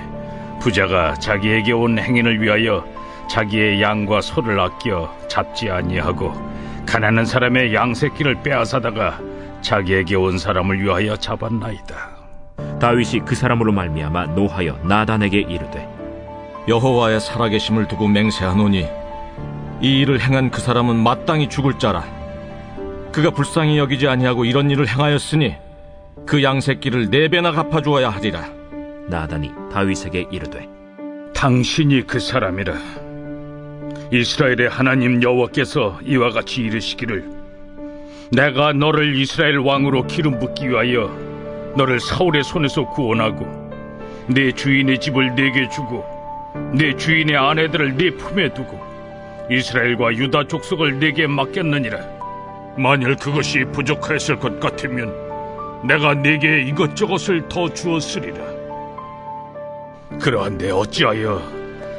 부자가 자기에게 온 행인을 위하여 자기의 양과 소를 아껴 잡지 아니하고 가난한 사람의 양 새끼를 빼앗아다가 자기에게 온 사람을 위하여 잡았나이다. 다윗이 그 사람으로 말미암아 노하여 나단에게 이르되, 여호와의 살아계심을 두고 맹세하노니 이 일을 행한 그 사람은 마땅히 죽을 자라. 그가 불쌍히 여기지 아니하고 이런 일을 행하였으니 그 양새끼를 4배나 갚아주어야 하리라. 나단이 다윗에게 이르되, 당신이 그 사람이라. 이스라엘의 하나님 여호와께서 이와 같이 이르시기를, 내가 너를 이스라엘 왕으로 기름 붓기 위하여 너를 사울의 손에서 구원하고 내 주인의 집을 네게 주고 내 주인의 아내들을 네 품에 두고 이스라엘과 유다 족속을 네게 맡겼느니라. 만일 그것이 부족하였을 것 같으면 내가 네게 이것저것을 더 주었으리라. 그러한데 어찌하여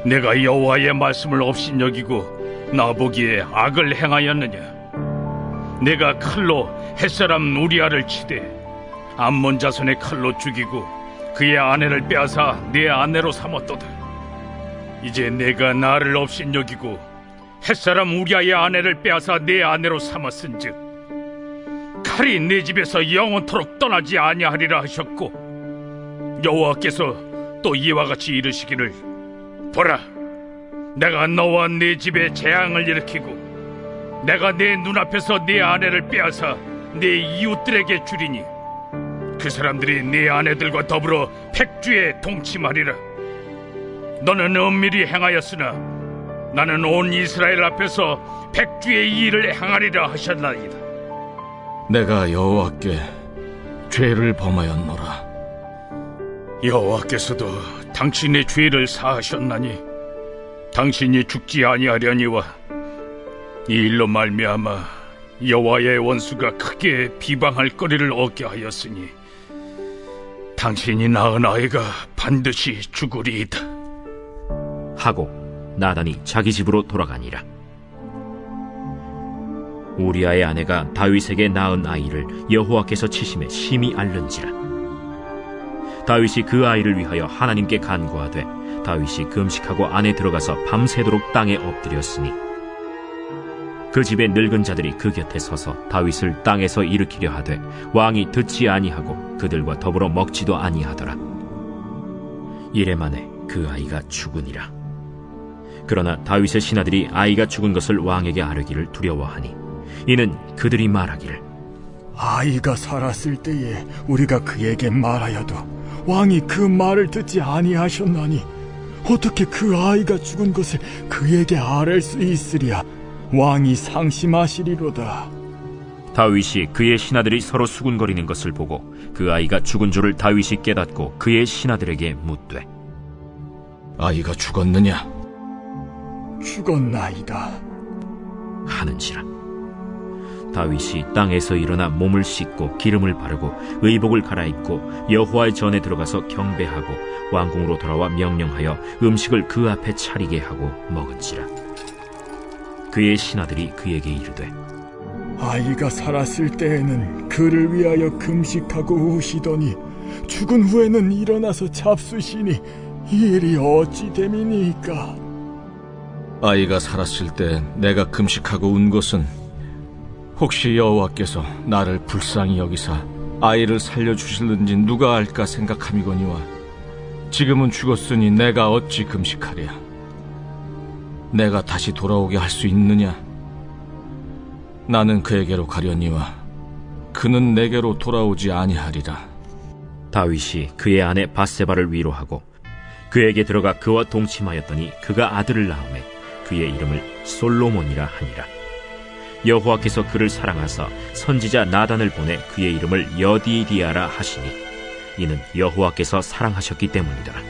내가 여호와의 말씀을 업신여기고 나보기에 악을 행하였느냐? 내가 칼로 햇사람 우리아를 치되 암몬 자손의 칼로 죽이고 그의 아내를 빼앗아 내 아내로 삼았도다. 이제 내가 나를 업신여기고 햇사람 우리아의 아내를 빼앗아 내 아내로 삼았은즉 칼이 내 집에서 영원토록 떠나지 아니하리라 하셨고 여호와께서 또 이와 같이 이르시기를, 보라, 내가 너와 네 집에 재앙을 일으키고 내가 내 눈앞에서 네 아내를 빼앗아 네 이웃들에게 주리니 그 사람들이 네 아내들과 더불어 백주에 동침하리라. 너는 은밀히 행하였으나 나는 온 이스라엘 앞에서 백주의 이 일을 행하리라 하셨나이다. 내가 여호와께 죄를 범하였노라. 여호와께서도 당신의 죄를 사하셨나니 당신이 죽지 아니하려니와 이 일로 말미암아 여호와의 원수가 크게 비방할 거리를 얻게 하였으니 당신이 낳은 아이가 반드시 죽으리이다 하고 나단이 자기 집으로 돌아가니라. 우리아의 아내가 다윗에게 낳은 아이를 여호와께서 치심에 심히 앓는지라. 다윗이 그 아이를 위하여 하나님께 간구하되 다윗이 금식하고 안에 들어가서 밤새도록 땅에 엎드렸으니 그 집의 늙은 자들이 그 곁에 서서 다윗을 땅에서 일으키려 하되 왕이 듣지 아니하고 그들과 더불어 먹지도 아니하더라. 이래 만에 그 아이가 죽으니라. 그러나 다윗의 신하들이 아이가 죽은 것을 왕에게 아뢰기를 두려워하니 이는 그들이 말하기를 아이가 살았을 때에 우리가 그에게 말하여도 왕이 그 말을 듣지 아니하셨나니 어떻게 그 아이가 죽은 것을 그에게 아뢰 수 있으랴. 왕이 상심하시리로다. 다윗이 그의 신하들이 서로 수군거리는 것을 보고 그 아이가 죽은 줄을 다윗이 깨닫고 그의 신하들에게 묻되 아이가 죽었느냐? 죽었나이다 하는지라. 다윗이 땅에서 일어나 몸을 씻고 기름을 바르고 의복을 갈아입고 여호와의 전에 들어가서 경배하고 왕궁으로 돌아와 명령하여 음식을 그 앞에 차리게 하고 먹은지라. 그의 신하들이 그에게 이르되 아이가 살았을 때에는 그를 위하여 금식하고 우시더니 죽은 후에는 일어나서 잡수시니 이 일이 어찌 됨이니까. 아이가 살았을 때 내가 금식하고 운 것은 혹시 여호와께서 나를 불쌍히 여기사 아이를 살려주실는지 누가 알까 생각함이거니와 지금은 죽었으니 내가 어찌 금식하랴. 내가 다시 돌아오게 할 수 있느냐? 나는 그에게로 가려니와 그는 내게로 돌아오지 아니하리라. 다윗이 그의 아내 바세바를 위로하고 그에게 들어가 그와 동침하였더니 그가 아들을 낳음에 그의 이름을 솔로몬이라 하니라. 여호와께서 그를 사랑하사 선지자 나단을 보내 그의 이름을 여디디아라 하시니 이는 여호와께서 사랑하셨기 때문이더라.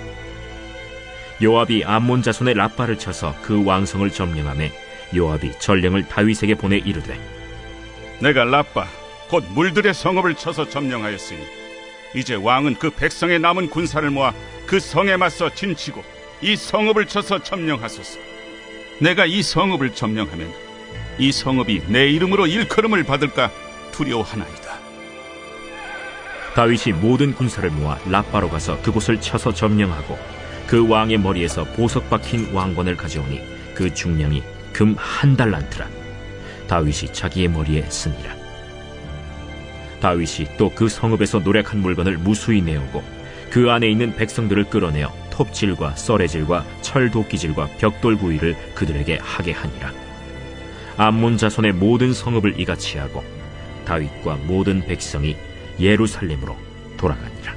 요압이 암몬 자손의 라빠를 쳐서 그 왕성을 점령하매 요압이 전령을 다윗에게 보내 이르되 내가 라빠 곧 물들의 성읍을 쳐서 점령하였으니 이제 왕은 그 백성의 남은 군사를 모아 그 성에 맞서 진치고 이 성읍을 쳐서 점령하소서. 내가 이 성읍을 점령하면 이 성읍이 내 이름으로 일컬음을 받을까 두려워하나이다. 다윗이 모든 군사를 모아 라빠로 가서 그곳을 쳐서 점령하고 그 왕의 머리에서 보석 박힌 왕관을 가져오니 그 중량이 금 1달란트라. 다윗이 자기의 머리에 쓰니라. 다윗이 또 그 성읍에서 노략한 물건을 무수히 내오고 그 안에 있는 백성들을 끌어내어 톱질과 썰애질과 철도끼질과 벽돌 구이를 그들에게 하게 하니라. 암몬 자손의 모든 성읍을 이같이 하고 다윗과 모든 백성이 예루살렘으로 돌아가니라.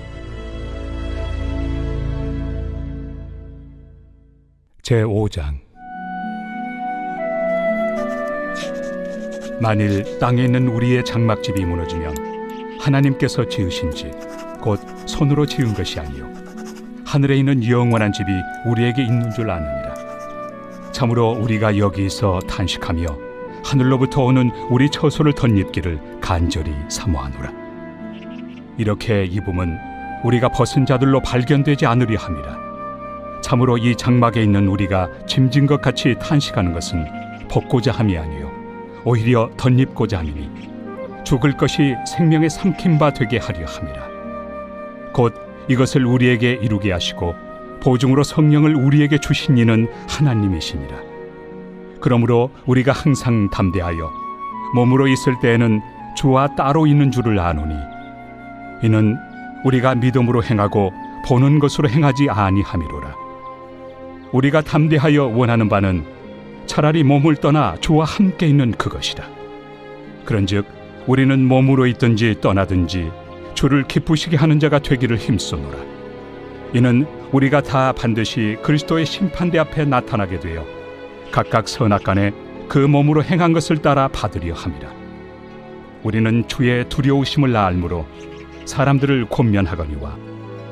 제5장. 만일 땅에 있는 우리의 장막집이 무너지면 하나님께서 지으신 집, 곧 손으로 지은 것이 아니요 하늘에 있는 영원한 집이 우리에게 있는 줄 아느니라. 참으로 우리가 여기서 탄식하며 하늘로부터 오는 우리 처소를 덧입기를 간절히 사모하노라. 이렇게 입음은 우리가 벗은 자들로 발견되지 않으리 함이라. 참으로 이 장막에 있는 우리가 짐진 것 같이 탄식하는 것은 벗고자 함이 아니요 오히려 덧입고자 함이니 죽을 것이 생명의 삼킨 바 되게 하려 함이라. 곧 이것을 우리에게 이루게 하시고 보증으로 성령을 우리에게 주신 이는 하나님이시니라. 그러므로 우리가 항상 담대하여 몸으로 있을 때에는 주와 따로 있는 줄을 아노니 이는 우리가 믿음으로 행하고 보는 것으로 행하지 아니함이로라. 우리가 담대하여 원하는 바는 차라리 몸을 떠나 주와 함께 있는 그것이라. 그런즉 우리는 몸으로 있든지 떠나든지 주를 기쁘시게 하는 자가 되기를 힘쓰노라. 이는 우리가 다 반드시 그리스도의 심판대 앞에 나타나게 되어 각각 선악간에 그 몸으로 행한 것을 따라 받으려 함이라. 우리는 주의 두려우심을 알므로 사람들을 권면하거니와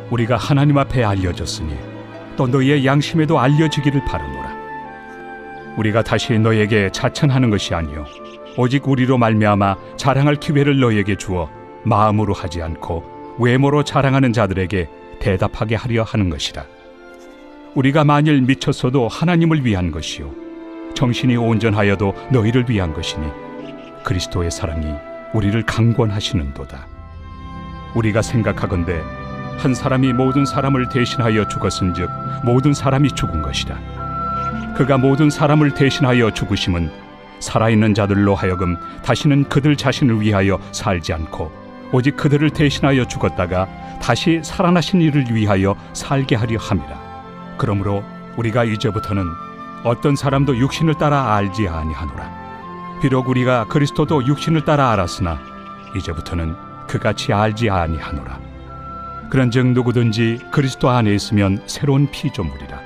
우리가 하나님 앞에 알려졌으니 또 너희의 양심에도 알려지기를 바라노라. 우리가 다시 너희에게 자천하는 것이 아니요 오직 우리로 말미암아 자랑할 기회를 너희에게 주어 마음으로 하지 않고 외모로 자랑하는 자들에게 대답하게 하려 하는 것이라. 우리가 만일 미쳤어도 하나님을 위한 것이요 정신이 온전하여도 너희를 위한 것이니 그리스도의 사랑이 우리를 강권하시는도다. 우리가 생각하건대 한 사람이 모든 사람을 대신하여 죽었은즉 모든 사람이 죽은 것이다. 그가 모든 사람을 대신하여 죽으심은 살아있는 자들로 하여금 다시는 그들 자신을 위하여 살지 않고 오직 그들을 대신하여 죽었다가 다시 살아나신 이를 위하여 살게 하려 함이라. 그러므로 우리가 이제부터는 어떤 사람도 육신을 따라 알지 아니하노라. 비록 우리가 그리스도도 육신을 따라 알았으나 이제부터는 그같이 알지 아니하노라. 그런즉 누구든지 그리스도 안에 있으면 새로운 피조물이라.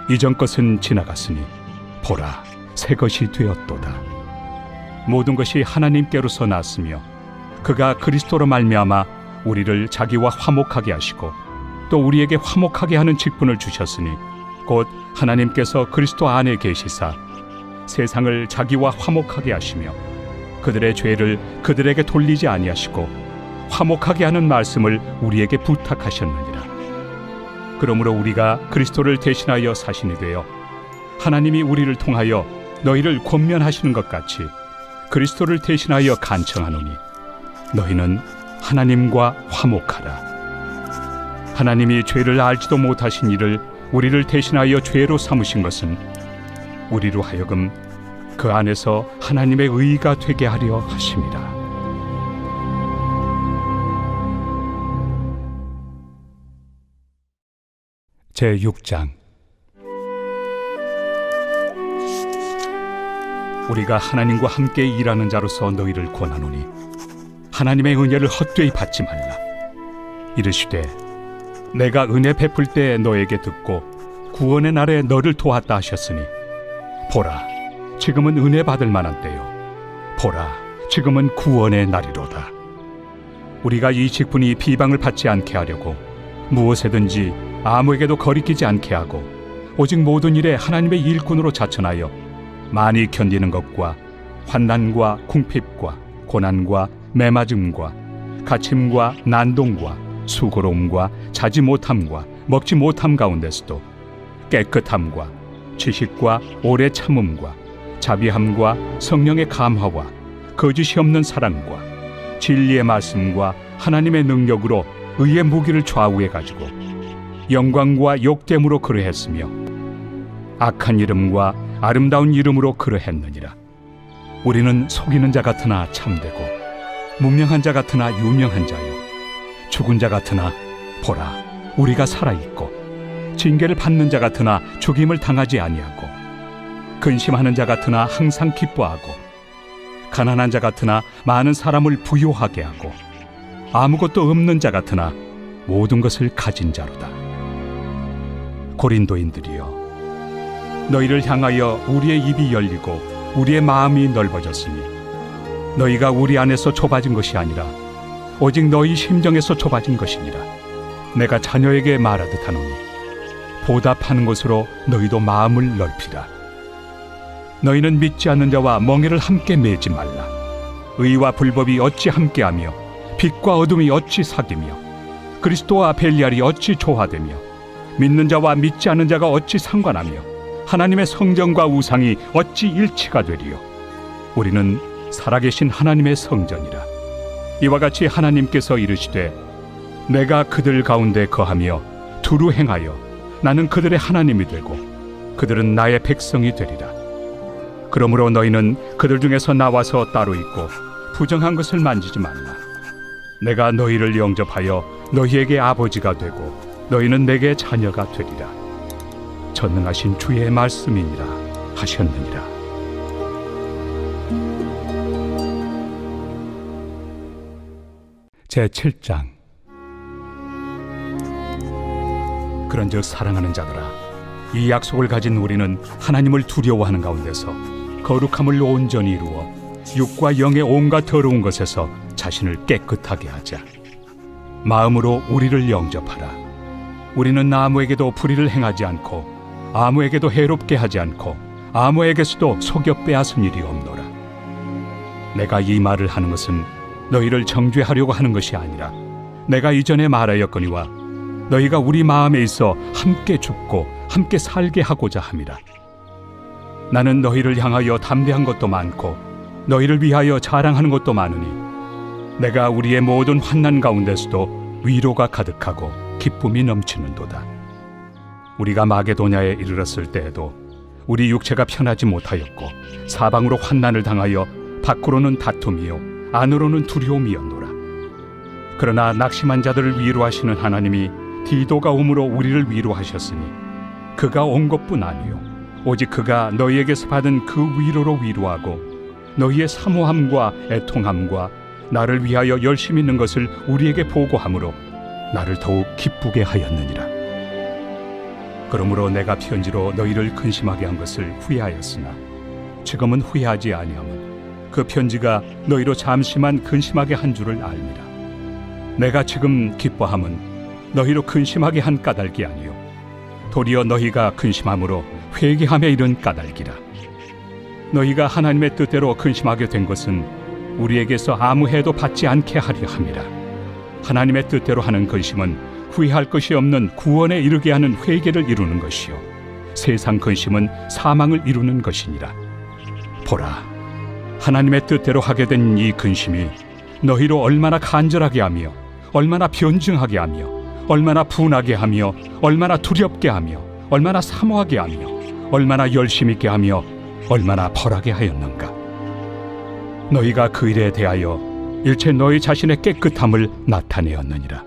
이전 것은 지나갔으니 보라, 새 것이 되었도다. 모든 것이 하나님께로서 났으며 그가 그리스도로 말미암아 우리를 자기와 화목하게 하시고 또 우리에게 화목하게 하는 직분을 주셨으니 곧 하나님께서 그리스도 안에 계시사 세상을 자기와 화목하게 하시며 그들의 죄를 그들에게 돌리지 아니하시고 화목하게 하는 말씀을 우리에게 부탁하셨느니라. 그러므로 우리가 그리스도를 대신하여 사신이 되어 하나님이 우리를 통하여 너희를 권면하시는 것 같이 그리스도를 대신하여 간청하노니 너희는 하나님과 화목하라. 하나님이 죄를 알지도 못하신 이를 우리를 대신하여 죄로 삼으신 것은 우리로 하여금 그 안에서 하나님의 의가 되게 하려 하심이라. 제6장. 우리가 하나님과 함께 일하는 자로서 너희를 권하노니 하나님의 은혜를 헛되이 받지 말라. 이르시되 내가 은혜 베풀 때 너에게 듣고 구원의 날에 너를 도왔다 하셨으니 보라, 지금은 은혜 받을 만한 때요. 보라, 지금은 구원의 날이로다. 우리가 이 직분이 비방을 받지 않게 하려고 무엇에든지 아무에게도 거리끼지 않게 하고 오직 모든 일에 하나님의 일꾼으로 자천하여 많이 견디는 것과 환난과 궁핍과 고난과 매맞음과 갇힘과 난동과 수고로움과 자지 못함과 먹지 못함 가운데서도 깨끗함과 지식과 오래 참음과 자비함과 성령의 감화와 거짓이 없는 사랑과 진리의 말씀과 하나님의 능력으로 의의 무기를 좌우해 가지고 영광과 욕됨으로 그러했으며 악한 이름과 아름다운 이름으로 그러했느니라. 우리는 속이는 자 같으나 참되고 무명한 자 같으나 유명한 자요, 죽은 자 같으나 보라, 우리가 살아있고 징계를 받는 자 같으나 죽임을 당하지 아니하고 근심하는 자 같으나 항상 기뻐하고 가난한 자 같으나 많은 사람을 부요하게 하고 아무것도 없는 자 같으나 모든 것을 가진 자로다. 고린도인들이여, 너희를 향하여 우리의 입이 열리고 우리의 마음이 넓어졌으니 너희가 우리 안에서 좁아진 것이 아니라 오직 너희 심정에서 좁아진 것이니라. 내가 자녀에게 말하듯 하노니 보답하는 것으로 너희도 마음을 넓히라. 너희는 믿지 않는 자와 멍에를 함께 매지 말라. 의와 불법이 어찌 함께하며 빛과 어둠이 어찌 사귀며 그리스도와 벨리알이 어찌 조화되며 믿는 자와 믿지 않는 자가 어찌 상관하며 하나님의 성전과 우상이 어찌 일치가 되리요. 우리는 살아계신 하나님의 성전이라. 이와 같이 하나님께서 이르시되 내가 그들 가운데 거하며 두루 행하여 나는 그들의 하나님이 되고 그들은 나의 백성이 되리라. 그러므로 너희는 그들 중에서 나와서 따로 있고 부정한 것을 만지지 말라. 내가 너희를 영접하여 너희에게 아버지가 되고 너희는 내게 자녀가 되리라. 전능하신 주의 말씀이니라 하셨느니라. 제7장. 그런즉 사랑하는 자들아, 이 약속을 가진 우리는 하나님을 두려워하는 가운데서 거룩함을 온전히 이루어 육과 영의 온갖 더러운 것에서 자신을 깨끗하게 하자. 마음으로 우리를 영접하라. 우리는 아무에게도 불의를 행하지 않고 아무에게도 해롭게 하지 않고 아무에게서도 속여 빼앗은 일이 없노라. 내가 이 말을 하는 것은 너희를 정죄하려고 하는 것이 아니라 내가 이전에 말하였거니와 너희가 우리 마음에 있어 함께 죽고 함께 살게 하고자 함이라. 나는 너희를 향하여 담대한 것도 많고 너희를 위하여 자랑하는 것도 많으니 내가 우리의 모든 환난 가운데서도 위로가 가득하고 기쁨이 넘치는도다. 우리가 마게도냐에 이르렀을 때에도 우리 육체가 편하지 못하였고 사방으로 환난을 당하여 밖으로는 다툼이요 안으로는 두려움이었노라. 그러나 낙심한 자들을 위로하시는 하나님이 디도가 오므로 우리를 위로하셨으니 그가 온 것뿐 아니요 오직 그가 너희에게서 받은 그 위로로 위로하고 너희의 사모함과 애통함과 나를 위하여 열심히 있는 것을 우리에게 보고함으로 나를 더욱 기쁘게 하였느니라. 그러므로 내가 편지로 너희를 근심하게 한 것을 후회하였으나 지금은 후회하지 아니함은 그 편지가 너희로 잠시만 근심하게 한 줄을 알미라. 내가 지금 기뻐함은 너희로 근심하게 한 까닭이 아니요 도리어 너희가 근심함으로 회개함에 이른 까닭이라. 너희가 하나님의 뜻대로 근심하게 된 것은 우리에게서 아무 해도 받지 않게 하려 함이라. 하나님의 뜻대로 하는 근심은 후회할 것이 없는 구원에 이르게 하는 회개를 이루는 것이요 세상 근심은 사망을 이루는 것이니라. 보라, 하나님의 뜻대로 하게 된 이 근심이 너희로 얼마나 간절하게 하며 얼마나 변증하게 하며 얼마나 분하게 하며 얼마나 두렵게 하며 얼마나 사모하게 하며 얼마나 열심 있게 하며 얼마나 벌하게 하였는가. 너희가 그 일에 대하여 일체 너희 자신의 깨끗함을 나타내었느니라.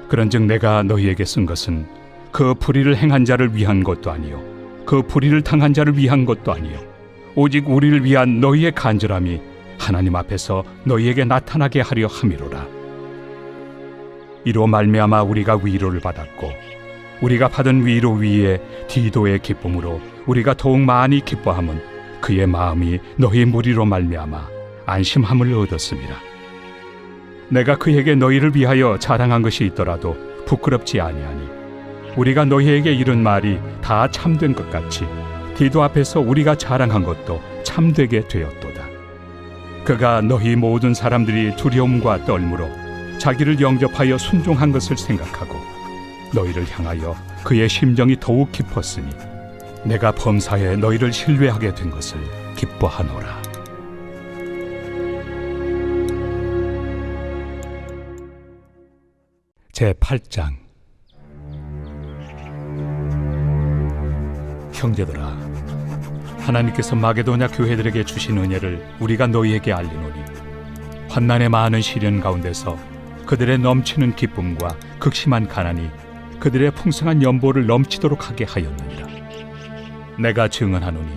그런즉 내가 너희에게 쓴 것은 그 불의를 행한 자를 위한 것도 아니요 그 불의를 당한 자를 위한 것도 아니요 오직 우리를 위한 너희의 간절함이 하나님 앞에서 너희에게 나타나게 하려 함이로라. 이로 말미암아 우리가 위로를 받았고 우리가 받은 위로 위에 디도의 기쁨으로 우리가 더욱 많이 기뻐함은 그의 마음이 너희 무리로 말미암아 안심함을 얻었습니다. 내가 그에게 너희를 위하여 자랑한 것이 있더라도 부끄럽지 아니하니 우리가 너희에게 이른 말이 다 참된 것 같이 디도 앞에서 우리가 자랑한 것도 참되게 되었도다. 그가 너희 모든 사람들이 두려움과 떨므로 자기를 영접하여 순종한 것을 생각하고 너희를 향하여 그의 심정이 더욱 깊었으니 내가 범사에 너희를 신뢰하게 된 것을 기뻐하노라. 제8장. 형제들아, 하나님께서 마게도냐 교회들에게 주신 은혜를 우리가 너희에게 알리노니 환난의 많은 시련 가운데서 그들의 넘치는 기쁨과 극심한 가난이 그들의 풍성한 연보를 넘치도록 하게 하였느니라. 내가 증언하노니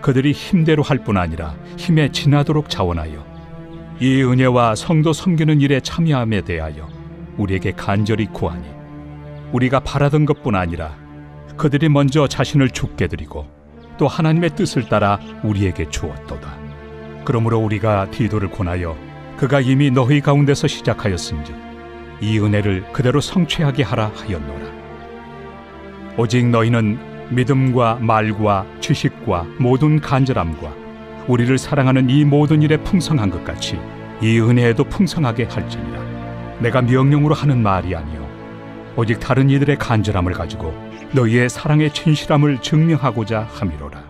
그들이 힘대로 할 뿐 아니라 힘에 지나도록 자원하여 이 은혜와 성도 섬기는 일에 참여함에 대하여 우리에게 간절히 구하니 우리가 바라던 것뿐 아니라 그들이 먼저 자신을 죽게 드리고 또 하나님의 뜻을 따라 우리에게 주었도다. 그러므로 우리가 디도를 권하여 그가 이미 너희 가운데서 시작하였은즉 이 은혜를 그대로 성취하게 하라 하였노라. 오직 너희는 믿음과 말과 지식과 모든 간절함과 우리를 사랑하는 이 모든 일에 풍성한 것 같이 이 은혜에도 풍성하게 할지니라. 내가 명령으로 하는 말이 아니요 오직 다른 이들의 간절함을 가지고 너희의 사랑의 진실함을 증명하고자 함이로라.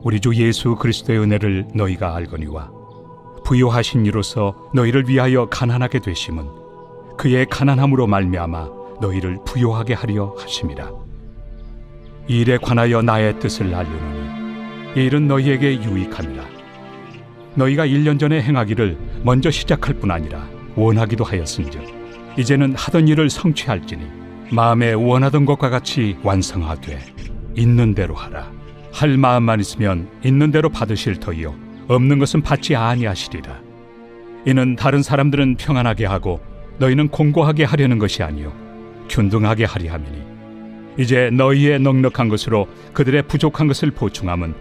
우리 주 예수 그리스도의 은혜를 너희가 알거니와 부요하신 이로서 너희를 위하여 가난하게 되심은 그의 가난함으로 말미암아 너희를 부요하게 하려 하심이라. 이 일에 관하여 나의 뜻을 알려노니 이 일은 너희에게 유익함이라. 너희가 1년 전에 행하기를 먼저 시작할 뿐 아니라 원하기도 하였은즉 이제는 하던 일을 성취할지니 마음에 원하던 것과 같이 완성하되 있는 대로 하라. 할 마음만 있으면 있는 대로 받으실 터이요 없는 것은 받지 아니하시리라. 이는 다른 사람들은 평안하게 하고 너희는 공고하게 하려는 것이 아니요 균등하게 하려 함이니 이제 너희의 넉넉한 것으로 그들의 부족한 것을 보충함은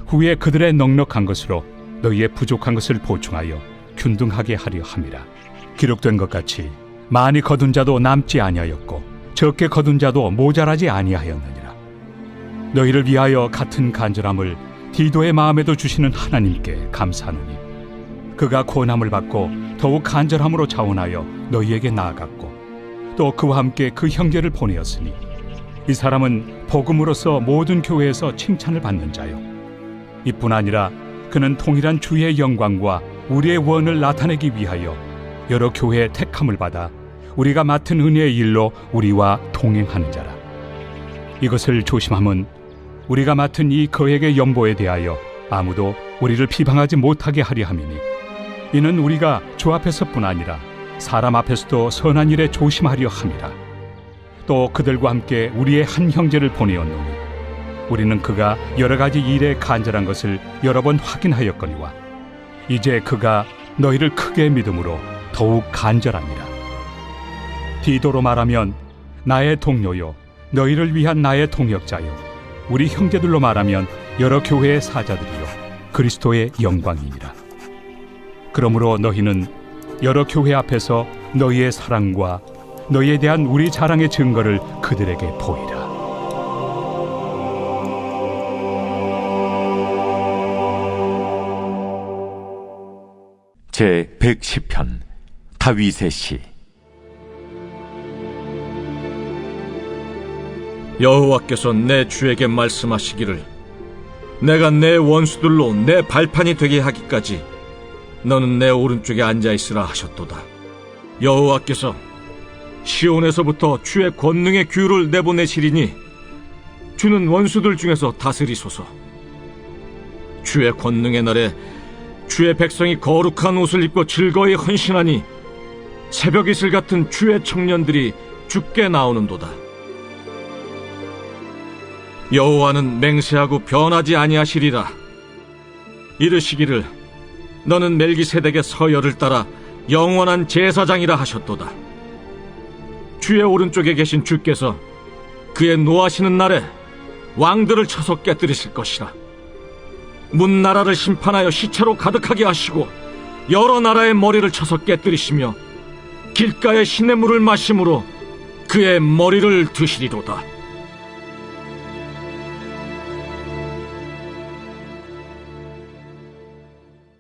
후에 그들의 넉넉한 것으로 너희의 부족한 것을 보충하여 균등하게 하려 함이라. 기록된 것 같이 많이 거둔 자도 남지 아니하였고 적게 거둔 자도 모자라지 아니하였느니라. 너희를 위하여 같은 간절함을 디도의 마음에도 주시는 하나님께 감사하노니 그가 고난을 받고 더욱 간절함으로 자원하여 너희에게 나아갔고 또 그와 함께 그 형제를 보내었으니 이 사람은 복음으로서 모든 교회에서 칭찬을 받는 자요 이뿐 아니라 그는 동일한 주의 영광과 우리의 원을 나타내기 위하여 여러 교회의 택함을 받아 우리가 맡은 은혜의 일로 우리와 동행하는 자라. 이것을 조심함은 우리가 맡은 이 거액의 연보에 대하여 아무도 우리를 비방하지 못하게 하려 함이니 이는 우리가 주 앞에서뿐 아니라 사람 앞에서도 선한 일에 조심하려 함이라. 또 그들과 함께 우리의 한 형제를 보내었노니 우리는 그가 여러 가지 일에 간절한 것을 여러 번 확인하였거니와 이제 그가 너희를 크게 믿음으로 더욱 간절하니라. 디도로 말하면 나의 동료요 너희를 위한 나의 동역자요 우리 형제들로 말하면 여러 교회의 사자들이요 그리스도의 영광이니라. 그러므로 너희는 여러 교회 앞에서 너희의 사랑과 너희에 대한 우리 자랑의 증거를 그들에게 보이라. 제 110편 다윗의 시. 여호와께서 내 주에게 말씀하시기를 내가 내 원수들로 내 발판이 되게 하기까지 너는 내 오른쪽에 앉아있으라 하셨도다. 여호와께서 시온에서부터 주의 권능의 규를 내보내시리니 주는 원수들 중에서 다스리소서. 주의 권능의 날에 주의 백성이 거룩한 옷을 입고 즐거이 헌신하니 새벽 이슬 같은 주의 청년들이 주께 나오는도다. 여호와는 맹세하고 변하지 아니하시리라. 이르시기를 너는 멜기세덱의 서열을 따라 영원한 제사장이라 하셨도다. 주의 오른쪽에 계신 주께서 그의 노하시는 날에 왕들을 쳐서 깨뜨리실 것이라. 문나라를 심판하여 시체로 가득하게 하시고 여러 나라의 머리를 쳐서 깨뜨리시며 길가의 시냇물을 마심으로 그의 머리를 드시리로다.